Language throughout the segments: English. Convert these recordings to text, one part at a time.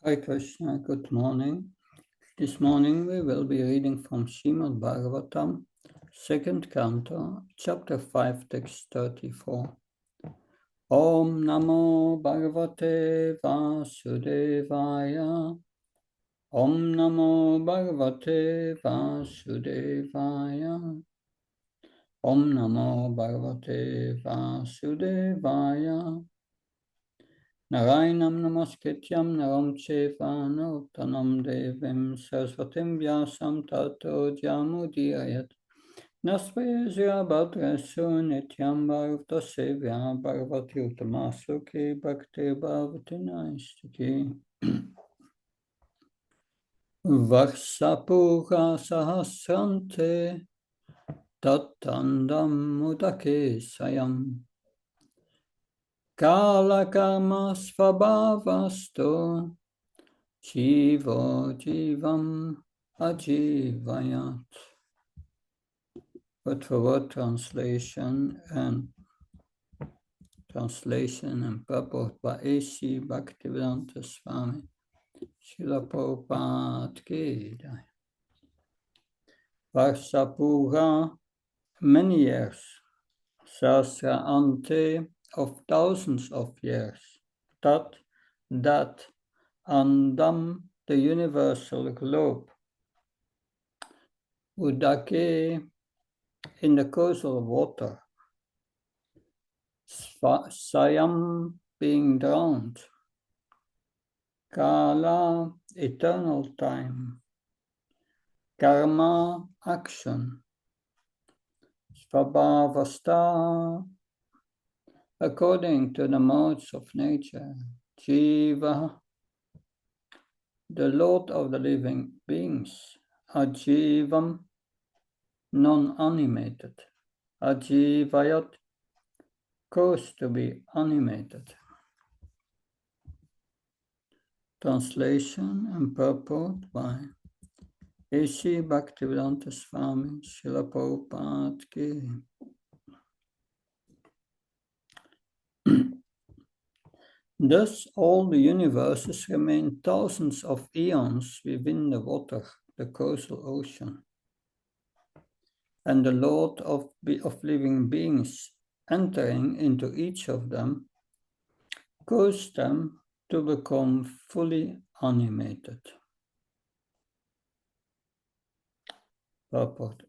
Hi Krishna, good morning. This morning we will be reading from Srimad Bhagavatam, second canto, chapter 5, text 34. Om Namo Bhagavate Vasudevaya. Om Namo Bhagavate Vasudevaya. Om Namo Bhagavate Vasudevaya. Narayanam namaskrityam naram cheva narottanam devim saraswatim vyasam tato jamudirayat. Nasvaya bhadrasu nityam bharata sevya bhagavati utamasuki bhakti bhavati naistiki. Varsapura sahasrante tattandam mudake sayam. Kala karma svabhavasto jivo jivam ajivayat. Word for word translation and purport by A.C. Bhaktivedanta Swami Srila Prabhupada Ki Jai. Varsapura, many years. Sasra ante, of thousands of years. That, Andam, the universal globe. Udake, in the causal water. Sayam, being drowned. Kala, eternal time. Karma, action. Svabhavasta, according to the modes of nature. Jiva, the Lord of the living beings. Ajivam, non-animated. Ajivayat, caused to be animated. Translation and purport by A.C. Bhaktivedanta Swami Srila Prabhupada Ki. Thus all the universes remain thousands of eons within the water, the causal ocean. And the Lord of living beings entering into each of them caused them to become fully animated. Purport.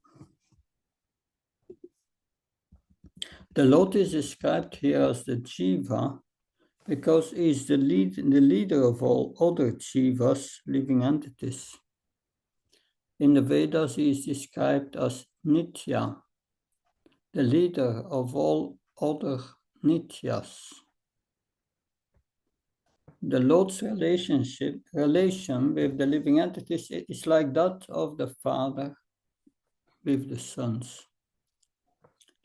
The Lord is described here as the Jiva because he is the leader of all other Jivas, living entities. In the Vedas, he is described as Nitya, the leader of all other Nityas. The Lord's relation with the living entities is like that of the Father with the sons.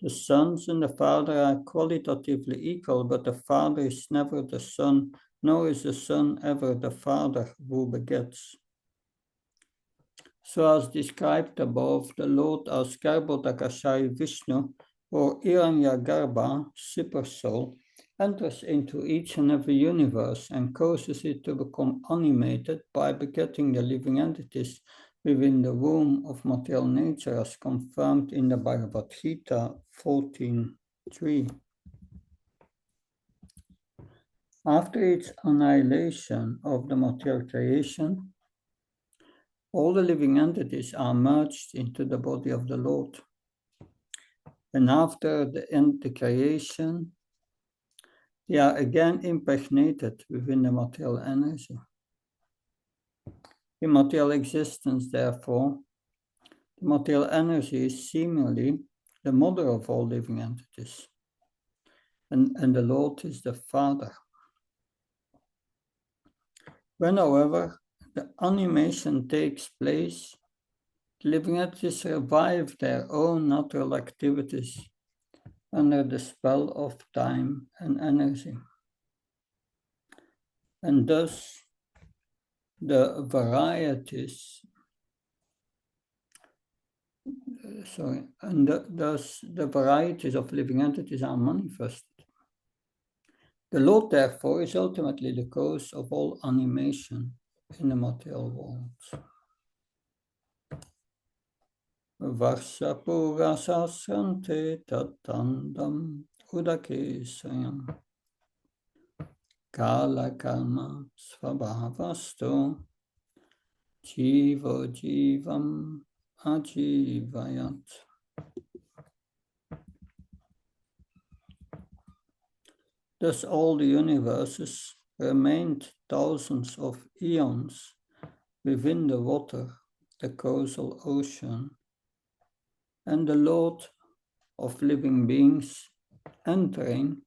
The sons and the Father are qualitatively equal, but the Father is never the Son, nor is the Son ever the Father who begets. So as described above, the Lord as Garbhodakashai Vishnu, or Hiranyagarbha, super soul, enters into each and every universe and causes it to become animated by begetting the living entities within the womb of material nature, as confirmed in the Bhagavad Gita 14.3. After its annihilation of the material creation, all the living entities are merged into the body of the Lord. And after the end of creation, they are again impregnated within the material energy. In material existence, therefore, the material energy is seemingly the mother of all living entities. And the Lord is the Father. When, however, the animation takes place, the living entities revive their own natural activities under the spell of time and energy. And thus, the varieties, thus the varieties of living entities are manifested. The Lord, therefore, is ultimately the cause of all animation in the material world. Varsapura sasrante tatandam udakesayam kala karma svabhavasto jiva jivam ajivayat. Thus all the universes remained thousands of eons within the water, the causal ocean, and the Lord of living beings entering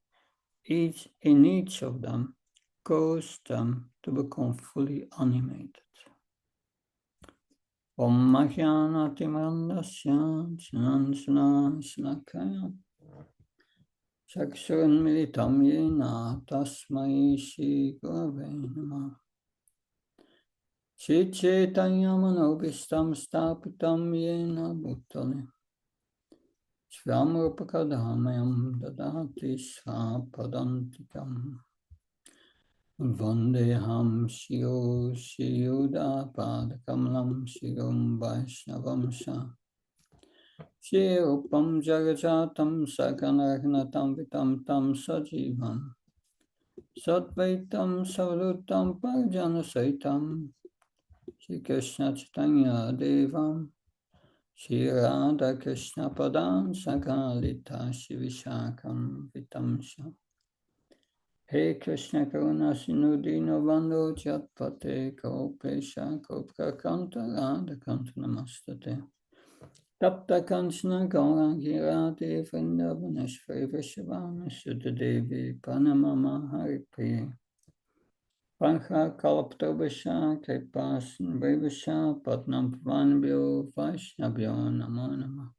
in each of them caused them to become fully animated. Om Mahyanatimarandasya Jnanjana Shlakaya Chakshurunmilitam Yena Tasmai Shri Gurave Namah Shri Chaitanya Manobhistam Stapitam Yena Bhutale Shramrupakadhamayam Dadati Svapadantikam Vandeham Shio Shiyuda Padakamalam Shirum Vaishnavamsha Shirupam Jagajatam Sakanaragnatam Vitam Tam Sajivam Satvaitam Savrutam Parjana Saitam Shri Krishna Chaitanya Devam Shri Radha Krishna Padan Sakalita Shivishakam Vitamsha He Krishna Karuna Sinudino Vando Jatpate Kopesha Kopka Kanta Radha Kanta Namastate Tapta Kanchana Gaurangi Radhe Vrindavaneshwari Vishavana Shuddha Devi Panamama Haripriya Pancha Kalaptabasha Kripasan Brevasha Patnam Pavanbhyo Vaishnavyo Namo Namah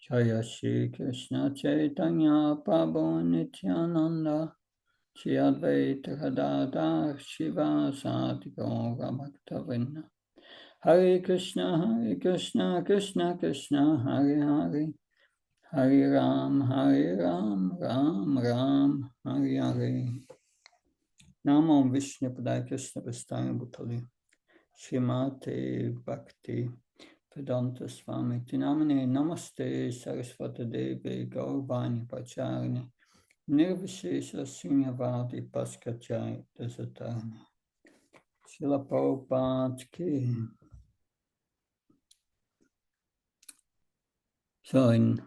Jaya Shri Krishna Chaitanya Prabhu Nityananda Shri Advaita Gadadhar Shiva Sati Gaura Bhaktavinda Hare Krishna, Krishna Krishna, Hare Hare, Hare Ram, Ram Ram, Hare Hare. Namo Vishnu Padaya Krishna Prasthaya Bhutale, Srimate Bhakti Vedanta Swami Tinamane Namaste Saraswati Devi Gaurvani Pacharini Nirvishesha Srinyavadi Paskachai Dasatarani Srila Prabhupada Ki. So in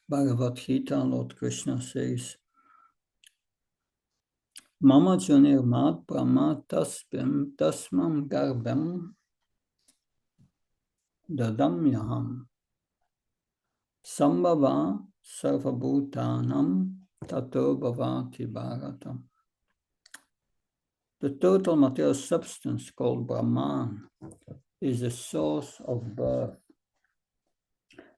Bhagavad Gita, Lord Krishna says, Mama Janir Mat Brahma Tasmam Garbam Dadamyaham Sambhava Sarvabhutanam Tato Bhavati Bharatam. The total material substance called Brahman is the source of birth.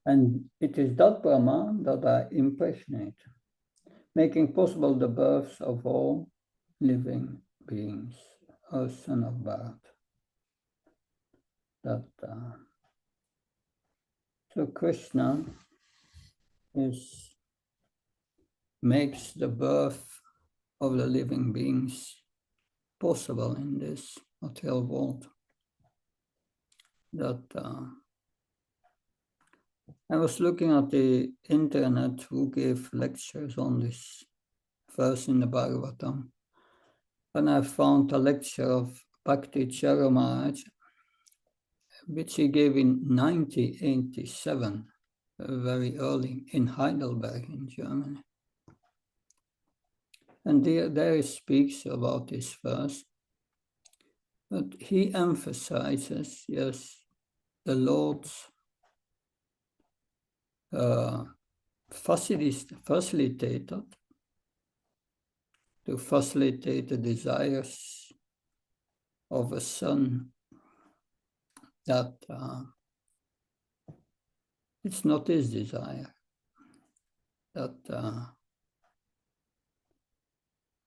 And it is that Brahman that I impregnate, making possible the births of all living beings, O son of Bharat. So Krishna makes the birth of the living beings possible in this material world. I was looking at the internet who gave lectures on this verse in the Bhagavatam, and I found a lecture of Bhakti Chara Maharaj, which he gave in 1987, very early, in Heidelberg in Germany. And there he speaks about this verse, but he emphasizes, yes, the Lord's facilitated to facilitate the desires of a son, that it's not his desire.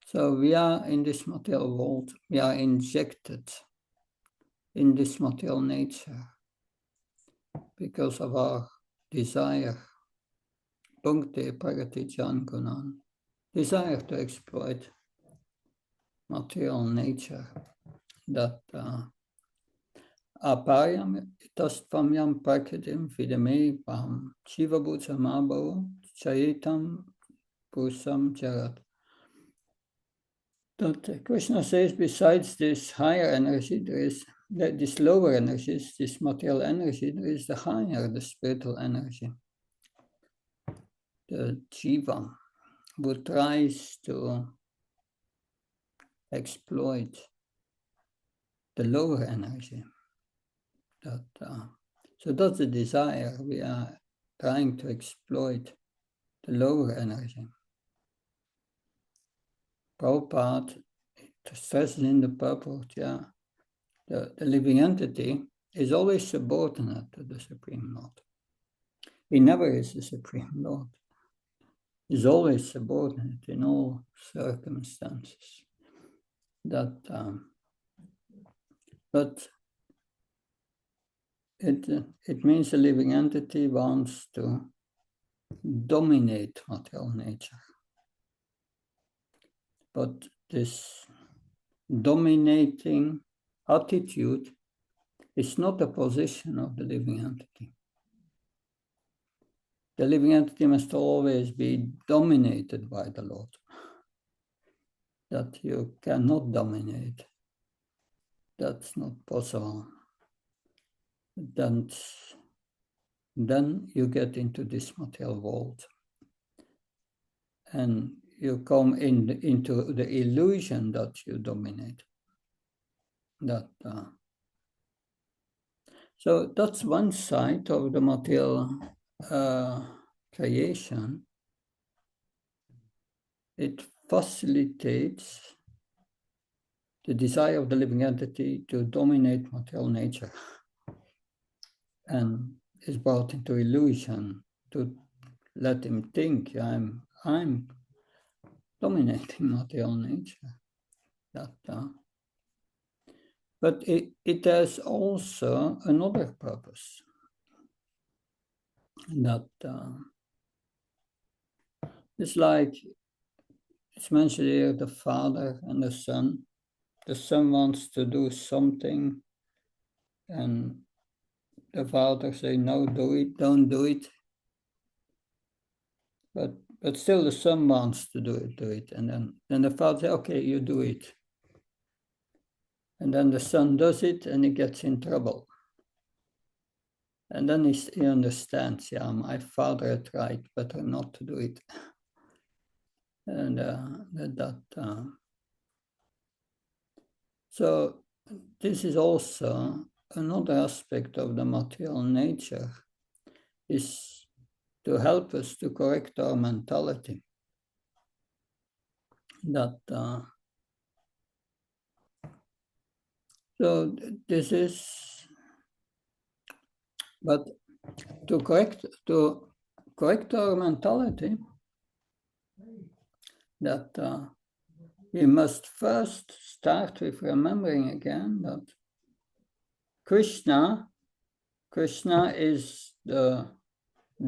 So we are in this material world, we are injected in this material nature because of our desire, Bhakti Pragati Jan Gunan, desire to exploit material nature. Dat apayam itastvamyam prakitim vidame pam Shivabutamabo chayitam pusam jarat. That Krishna says, besides this higher energy, there is this lower energies, this material energy, there is the higher, the spiritual energy, the jiva, who tries to exploit the lower energy. So that's the desire. We are trying to exploit the lower energy. Prabhupada stresses in the purport, the living entity is always subordinate to the Supreme Lord. He never is the Supreme Lord. He's always subordinate in all circumstances. But it means the living entity wants to dominate material nature. But this dominating attitude is not a position of the living entity. The living entity must always be dominated by the Lord. That you cannot dominate. That's not possible. Then you get into this material world. And you come into the illusion that you dominate. So that's one side of the material creation. It facilitates the desire of the living entity to dominate material nature and is brought into illusion to let him think I'm dominating material nature. But it has also another purpose. It's like it's mentioned here, the father and the son. The son wants to do something, and the father says, no, do it, don't do it. But still the son wants to do it. And then the father says, okay, you do it. And then the son does it and he gets in trouble. And then he understands, my father had tried, better not to do it. And so this is also another aspect of the material nature, is to help us to correct our mentality. So this is, but to correct our mentality, that we must first start with remembering again that Krishna is the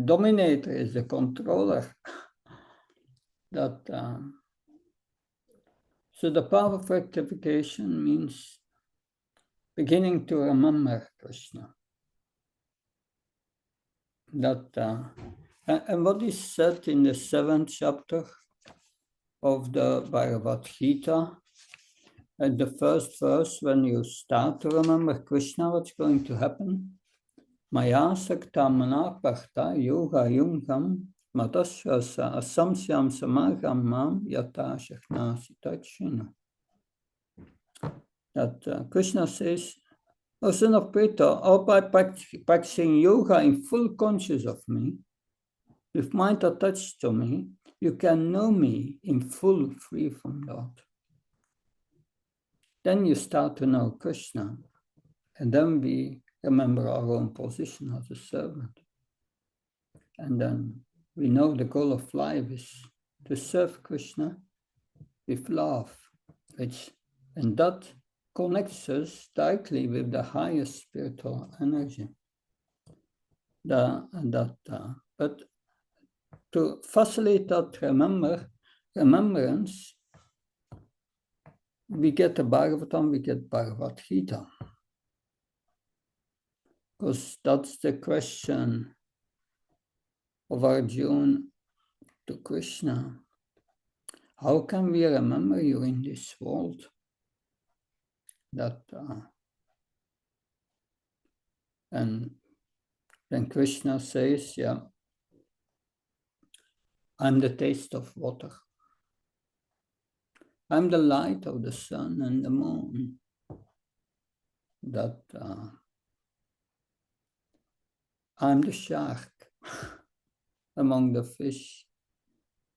dominator, is the controller. So the path of rectification means beginning to remember Krishna. And what is said in the 7th chapter of the Bhagavad Gita, at the first verse, when you start to remember Krishna, what's going to happen? Maya sakta manaparta yoga yungam matashrasa asamsyam samagam mam yata shaknasi tachina. That Krishna says, O son of Pritha, all by practicing yoga in full conscious of me, with mind attached to me, you can know me in full, free from doubt. Then you start to know Krishna, and then we remember our own position as a servant. And then we know the goal of life is to serve Krishna with love, and that connects us directly with the highest spiritual energy. But to facilitate that remembrance, we get the Bhagavatam, we get Bhagavad Gita. Because that's the question of Arjuna to Krishna. How can we remember you in this world? And then Krishna says, yeah, I'm the taste of water. I'm the light of the sun and the moon. I'm the shark among the fish.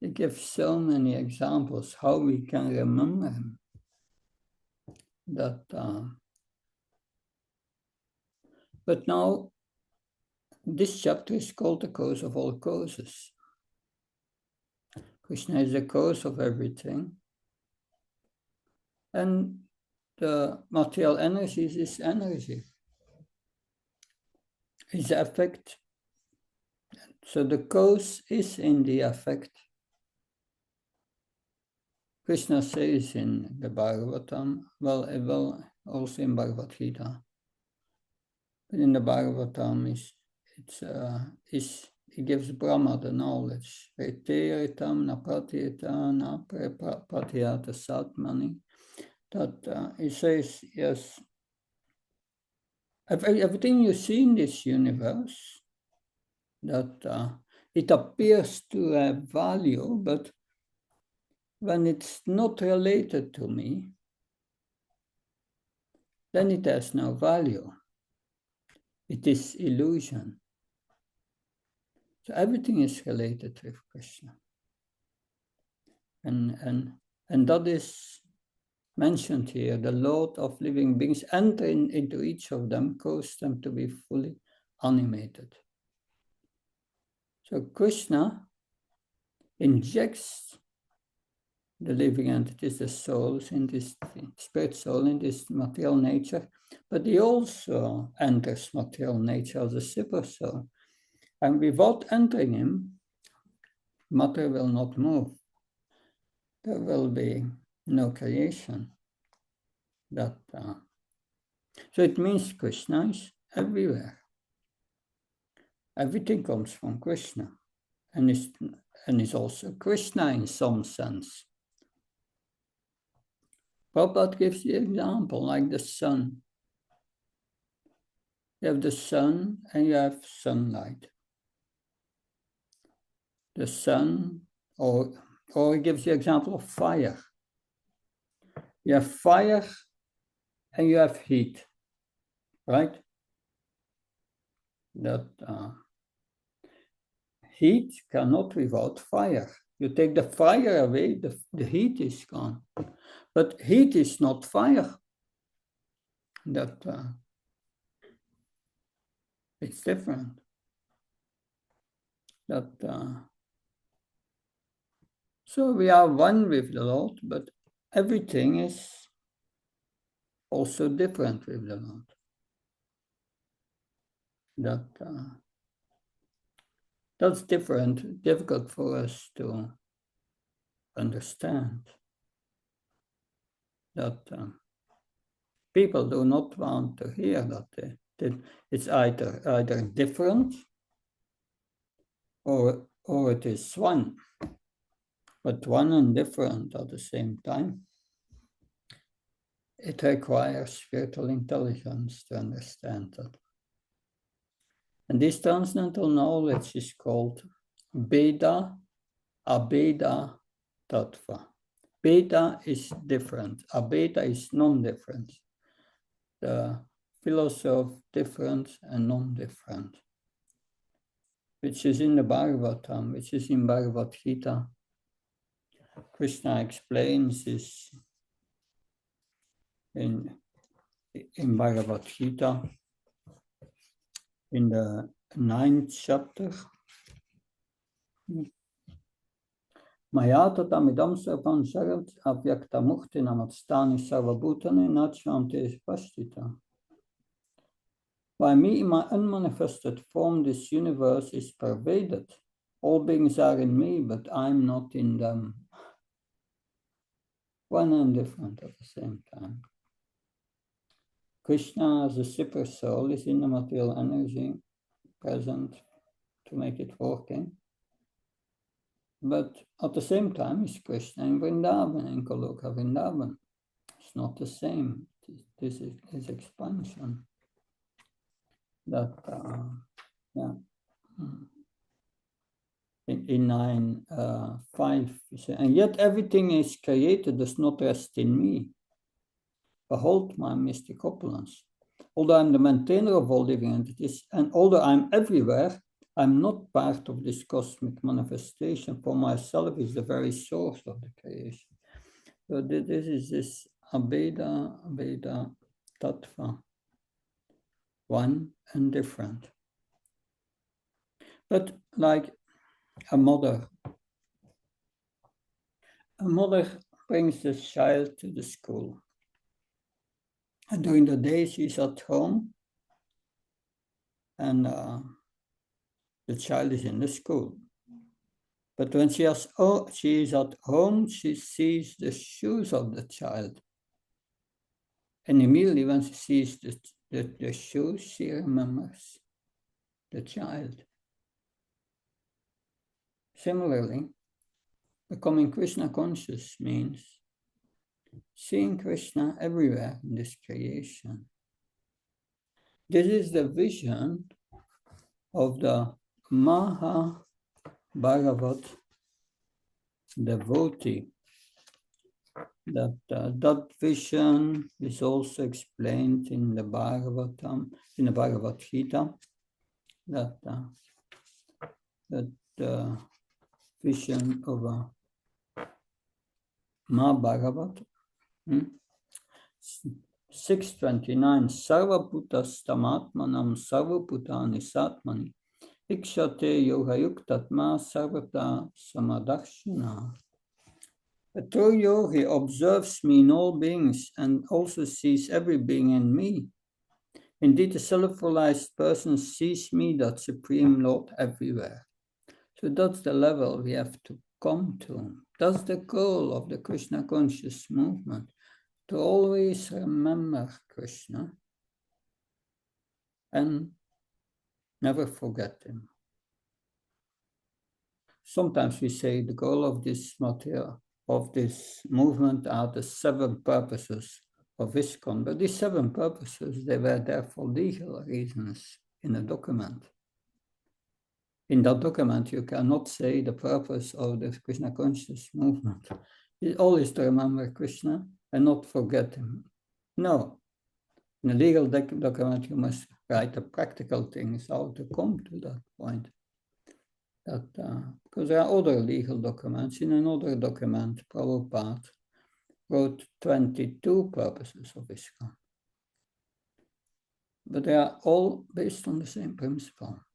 He gives so many examples how we can remember him. But now, this chapter is called the cause of all causes. Krishna is the cause of everything. And the material energy is his energy. His effect. So the cause is in the effect. Krishna says in the Bhagavatam, well, also in Bhagavad Gita, but in the Bhagavatam, he gives Brahma the knowledge. Retiritam napratyata napratyata satmani. That he says, yes, everything you see in this universe, that it appears to have value, but when it's not related to me, then it has no value. It is illusion. So everything is related with Krishna. And that is mentioned here. The Lord of living beings entering into each of them, cause them to be fully animated. So Krishna injects the living entities, the souls, in this spirit soul, in this material nature, but he also enters material nature as a super soul. And without entering him, matter will not move. There will be no creation. So it means Krishna is everywhere. Everything comes from Krishna, and is also Krishna in some sense. Prabhupada gives the example, like the sun. You have the sun and you have sunlight. The sun, or he gives the example of fire. You have fire and you have heat, right? That heat cannot without fire. You take the fire away, the heat is gone. But heat is not fire. It's different. So we are one with the Lord, but everything is also different with the Lord. That's difficult for us to understand. That people do not want to hear that it's either different or it is one, but one and different at the same time. It requires spiritual intelligence to understand that. And this transcendental knowledge is called Veda Abheda Tattva. Veda is different. Abheda is non-different. The philosophy of different and non-different, which is in the Bhagavatam, which is in Bhagavad Gita. Krishna explains this in Bhagavad Gita, in the 9th chapter. Maya tatamidam sarvam jagat avyakta mukti namatstani sarvabhutane nachvante pashtita. By me, in my unmanifested form, this universe is pervaded. All beings are in me, but I'm not in them. one and different at the same time. Krishna as a super soul is in the material energy present to make it working. But at the same time, is Krishna in Vrindavan, in Goloka Vrindavan. It's not the same. This is expansion. That, yeah. In 9.5, and yet everything is created does not rest in me. Behold my mystic opulence. Although I'm the maintainer of all living entities, and although I'm everywhere, I'm not part of this cosmic manifestation, for myself is the very source of the creation. So this is this Abheda Tattva, one and different. But like a mother brings the child to the school. And during the day, she's at home, and the child is in the school. But when she is at home, she sees the shoes of the child. And immediately when she sees the shoes, she remembers the child. Similarly, becoming Krishna conscious means seeing Krishna everywhere in this creation. This is the vision of the Mahabhagavat devotee. That vision is also explained in the Bhagavatam, in the Bhagavad Gita, that vision of a Mahabhagavat. 629. Sarva bhutas tamatmanam sarva bhutani satmani ikshate yogayuktatma sarvata samadakshina. A true yogi observes me in all beings and also sees every being in me. Indeed, the self-realized person sees me, that Supreme Lord, everywhere. So that's the level we have to come to. That's the goal of the Krishna conscious movement, to always remember Krishna and never forget him. Sometimes we say the goal of this material, of this movement, are the 7 purposes of ISKCON, but these 7 purposes, they were there for legal reasons in a document. In that document, you cannot say the purpose of the Krishna conscious movement is always to remember Krishna and not forget him. No. In a legal document, you must write the practical things, how to come to that point. Because there are other legal documents. In another document, Prabhupada wrote 22 purposes of ISKCON. But they are all based on the same principle.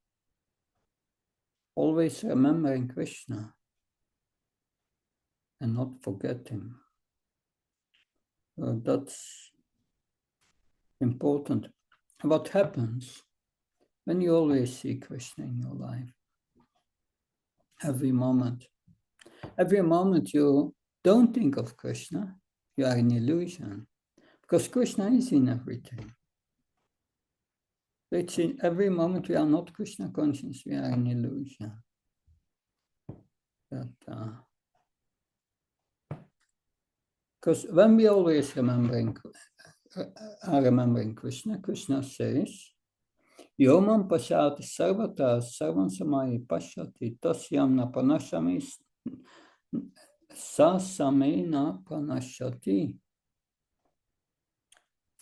Always remembering Krishna and not forget him. That's important. What happens when you always see Krishna in your life? Every moment you don't think of Krishna, you are in illusion. Because Krishna is in everything. It's in every moment we are not Krishna conscious, we are in illusion. Because when we always are remembering Krishna, Krishna says, Yomam pashati sarvata sarvam samayi pashati tasyam na panashami sa samena panashati.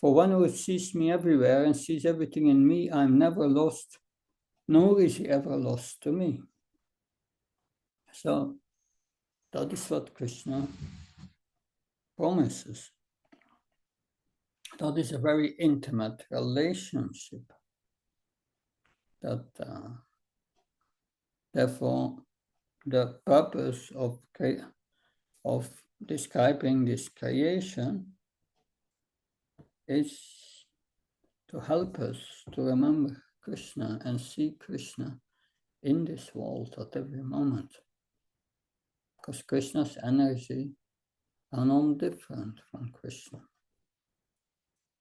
For one who sees me everywhere and sees everything in me, I am never lost, nor is he ever lost to me. So that is what Krishna promises. That is a very intimate relationship. That therefore the purpose of describing this creation is to help us to remember Krishna and see Krishna in this world at every moment. Because Krishna's energy are not different from Krishna.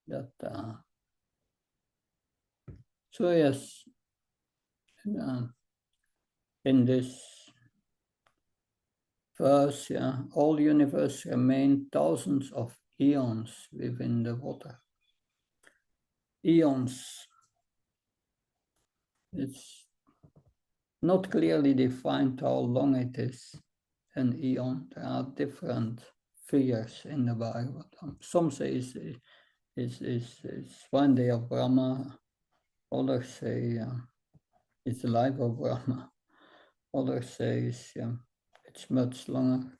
That so yes, in this verse, all universe remain thousands of eons within the water. Eons. It's not clearly defined how long it is. An eon. There are different figures in the Bhagavatam. Some say it's 1 day of Brahma. Others say it's the life of Brahma. Others say it's much longer.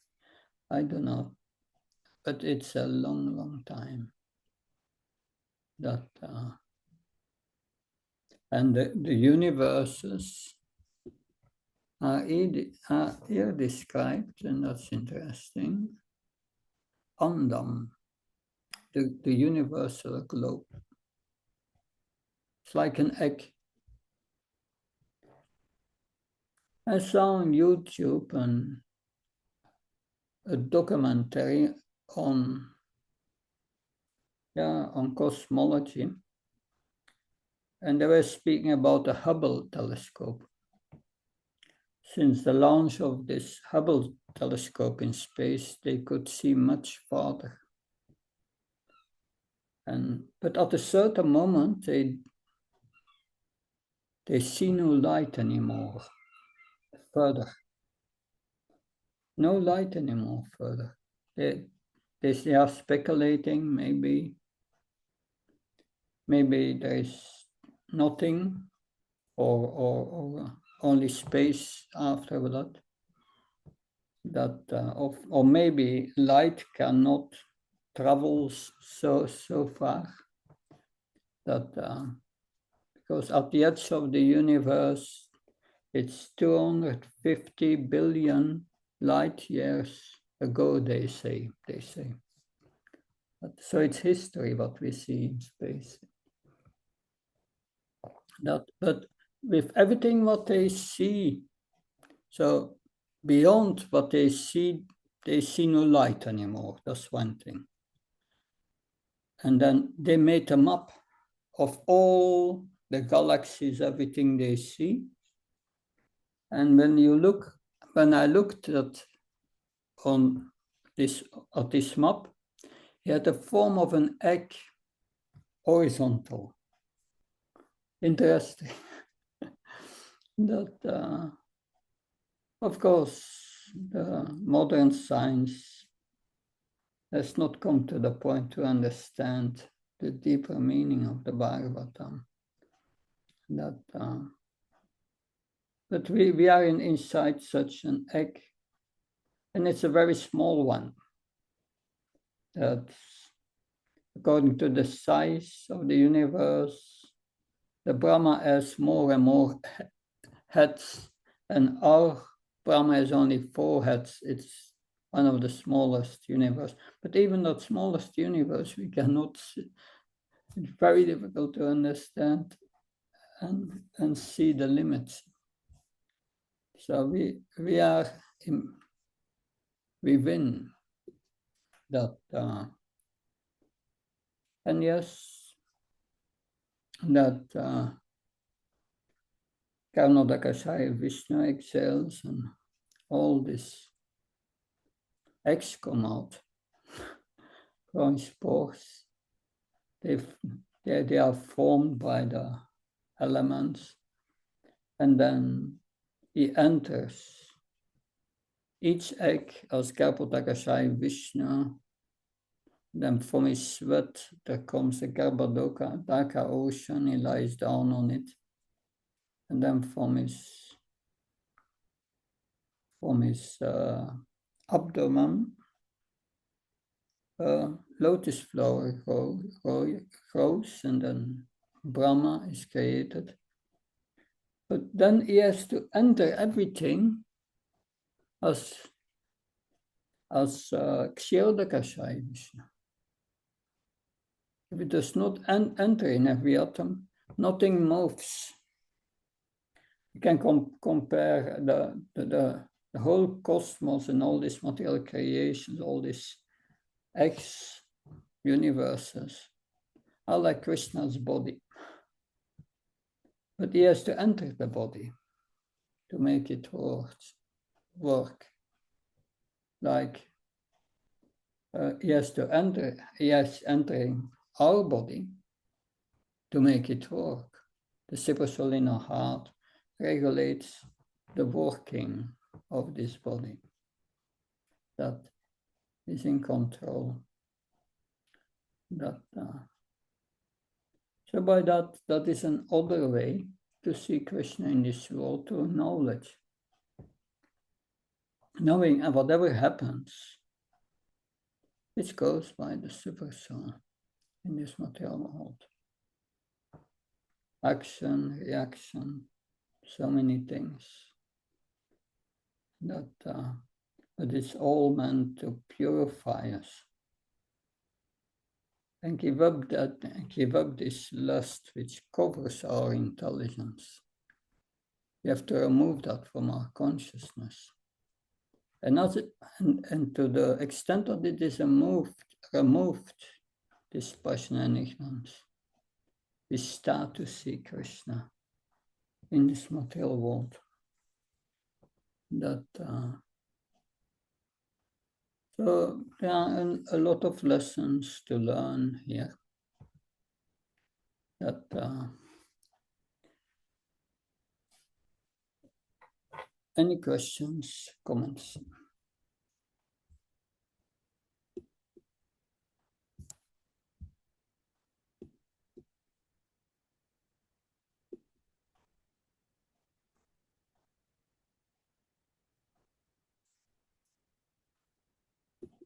I don't know. But it's a long, long time. That and the universes are here described, and that's interesting. Andam, the universal globe. It's like an egg. I saw on YouTube a documentary on cosmology, and they were speaking about the Hubble telescope. Since the launch of this Hubble telescope in space, they could see much farther. But at a certain moment, they see no light anymore further. No light anymore further. They are speculating, maybe there is nothing or only space after that or maybe light cannot travel so far that because at the edge of the universe it's 250 billion light years ago, they say. So it's history what we see in space. But with everything what they see, so beyond what they see no light anymore. That's one thing. And then they made a map of all the galaxies, everything they see. And when I looked at this map, it had the form of an egg, horizontal. Interesting. That, of course, the modern science has not come to the point to understand the deeper meaning of the Bhagavatam. But we are inside such an egg, and it's a very small one. That's according to the size of the universe, the Brahma has more and more heads, and our Brahma has only 4 heads. It's one of the smallest universe. But even that smallest universe, we cannot see. It's very difficult to understand and see the limits. So we are within that. And yes, that Karnodakashaya Vishnu exhales and all this eggs come out, growing spores. They are formed by the elements, and then he enters each egg as Karnodakashaya Vishnu. Then from his sweat there comes a Garbhodaka ocean, he lies down on it. And then from his abdomen, lotus flower grows, and then Brahma is created. But then he has to enter everything as Kshirodakashaya Vishnu. If it does not enter in every atom, nothing moves. You can compare the whole cosmos and all these material creations, all these X universes are like Krishna's body. But he has to enter the body to make it work. Like he has entering our body to make it work. The super soul in our heart regulates the working of this body. That is in control. So by that is another way to see Krishna in this world through knowledge. Knowing whatever happens, which goes by the super soul in this material world. Action, reaction, so many things. But it's all meant to purify us and give up this lust which covers our intelligence. We have to remove that from our consciousness. And to the extent that it is removed, this passion and ignorance, we start to see Krishna in this material world. So there are a lot of lessons to learn here. Any questions, comments?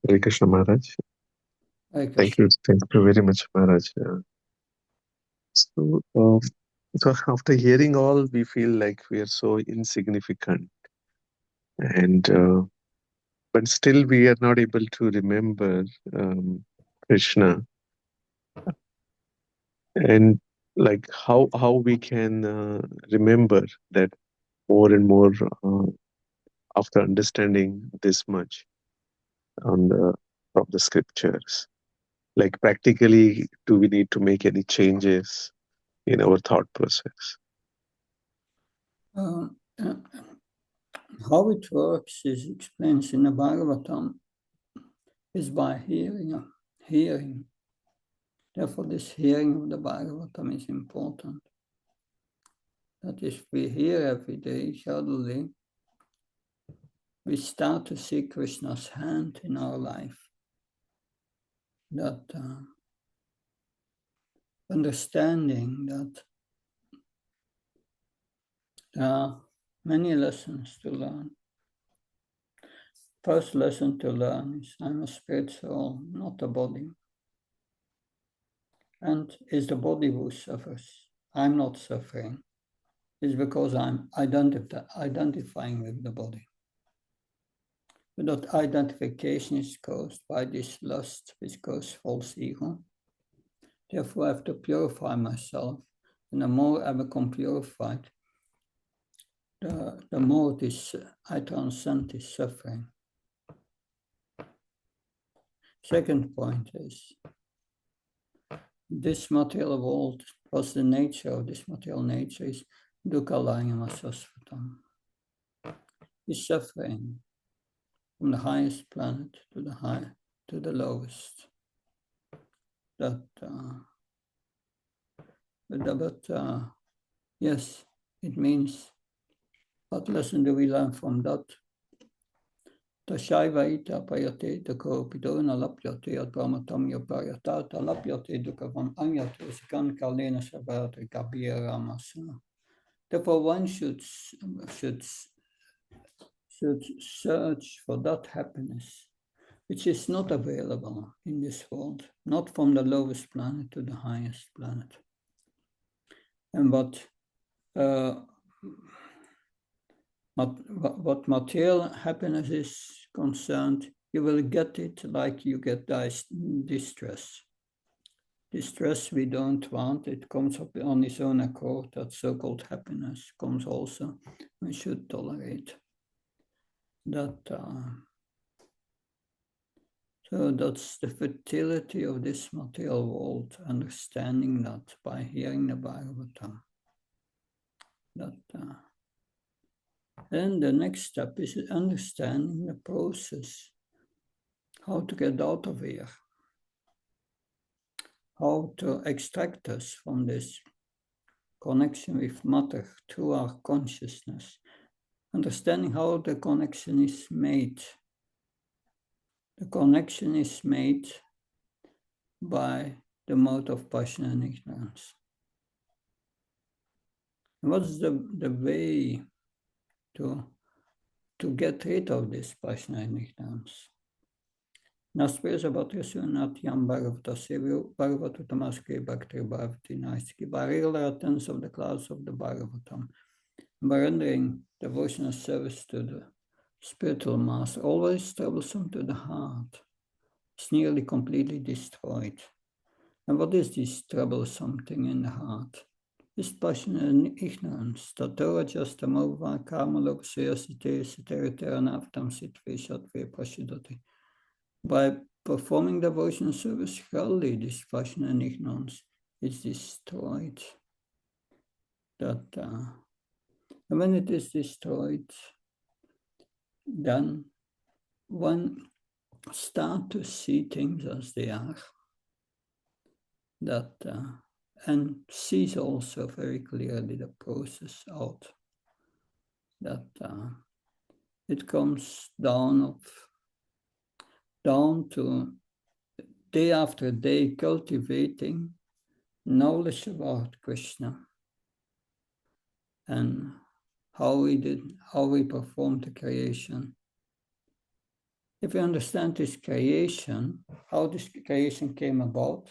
Hare Krishna Maharaj. Thank you very much, Maharaj. So after hearing all, we feel like we are so insignificant, and but still we are not able to remember Krishna, and like how we can remember that more and more after understanding this much from the scriptures. Like practically, do we need to make any changes in our thought process? How it works is explained in the Bhagavatam is by hearing. Therefore, this hearing of the Bhagavatam is important. That if we hear every day, gradually, we start to see Krishna's hand in our life. That understanding that there are many lessons to learn. First lesson to learn is I'm a spirit soul, not a body. And it's the body who suffers. I'm not suffering. It's because I'm identifying with the body. But that identification is caused by this lust, which causes false ego. Therefore, I have to purify myself. And the more I become purified, the more I transcend this suffering. Second point is, this material world, what's the nature of this material nature is dukkha layama sasvatam. Is suffering from the highest planet to the lowest. Yes, it means, what lesson do we learn from that? Tashaiva ita payate takopido na lapyate at brahmatam yopayata lapyate dukavam anyate sikan kalena sabhate kabira ramasana. Therefore, one should search for that happiness, which is not available in this world, not from the lowest planet to the highest planet. And what material happiness is concerned, you will get it like you get distress. Distress we don't want, it comes up on its own accord, that so-called happiness comes also. We should tolerate that. So that's the fertility of this material world, understanding that by hearing the Bhagavatam. Then the next step is understanding the process, how to get out of here, how to extract us from this connection with matter through our consciousness, understanding how the connection is made. The connection is made by the mode of passion and ignorance. And what's the way to get rid of this passion and ignorance? Naspesa Bhatrasunathyam Bhagavatasya Bhagavatutamaske Bhakti Bhavati Naistiki, by regular attendance of the class of the Bhagavatam, by rendering devotional service to the spiritual master, always troublesome to the heart, it's nearly completely destroyed. And what is this troublesome thing in the heart? This passion and ignorance. Tato ajasta mova karma lokasya site siteritera navatam sitve satve prashidati. By performing devotional service, surely this passion and ignorance is destroyed. And when it is destroyed, then one start to see things as they are. And sees also very clearly the process out. That it comes down to day after day cultivating knowledge about Krishna and how we performed the creation. If we understand this creation, how this creation came about,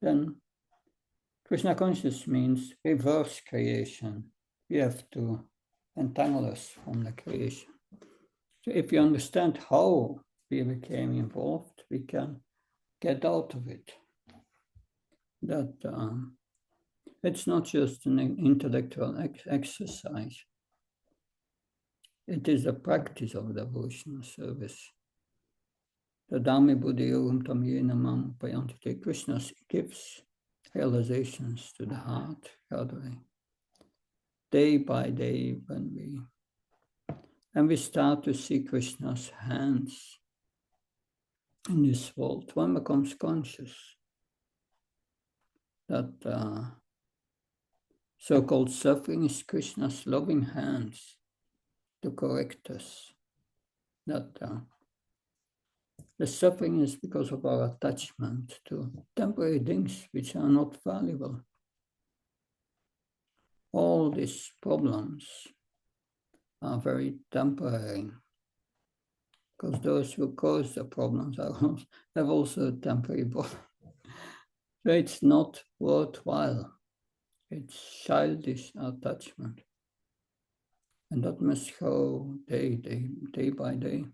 then Krishna consciousness means reverse creation. We have to entangle us from the creation. So if you understand how we became involved, we can get out of it. That it's not just an intellectual exercise. It is a practice of devotional service. The Dhammi Buddhi Yogam Tam Yena Mam Upayantite. Krishna gives realizations to the heart gradually. Day by day, when we start to see Krishna's hands in this world, one becomes conscious that so-called suffering is Krishna's loving hands to correct us. That the suffering is because of our attachment to temporary things which are not valuable. All these problems are very temporary, because those who cause the problems have also a temporary body. So it's not worthwhile. It's childish attachment. And that must go day by day.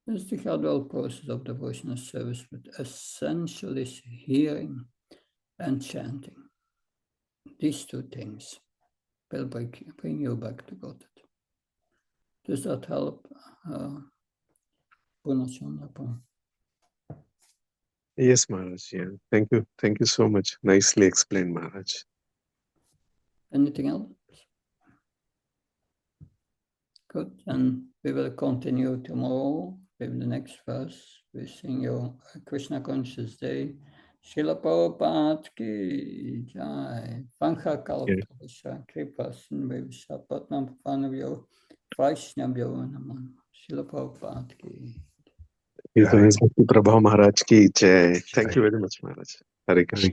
It's the gradual process of devotional service, but essentially hearing and chanting. These two things will bring you back to God. Does that help? Yes, Maharaj. Yeah. Thank you. Thank you so much. Nicely explained, Maharaj. Anything else? Good. And we will continue tomorrow with the next verse. We sing you Krishna Conscious Day. Srila Prabhupada ki jai. Vancha kalpasya kripa sindhavya patnam panavyo vaishnavyo naman. Srila Prabhupada ki. Bhakti Prabha Maharaj ki jai. Thank you very much, Maharaj. Hare Krishna.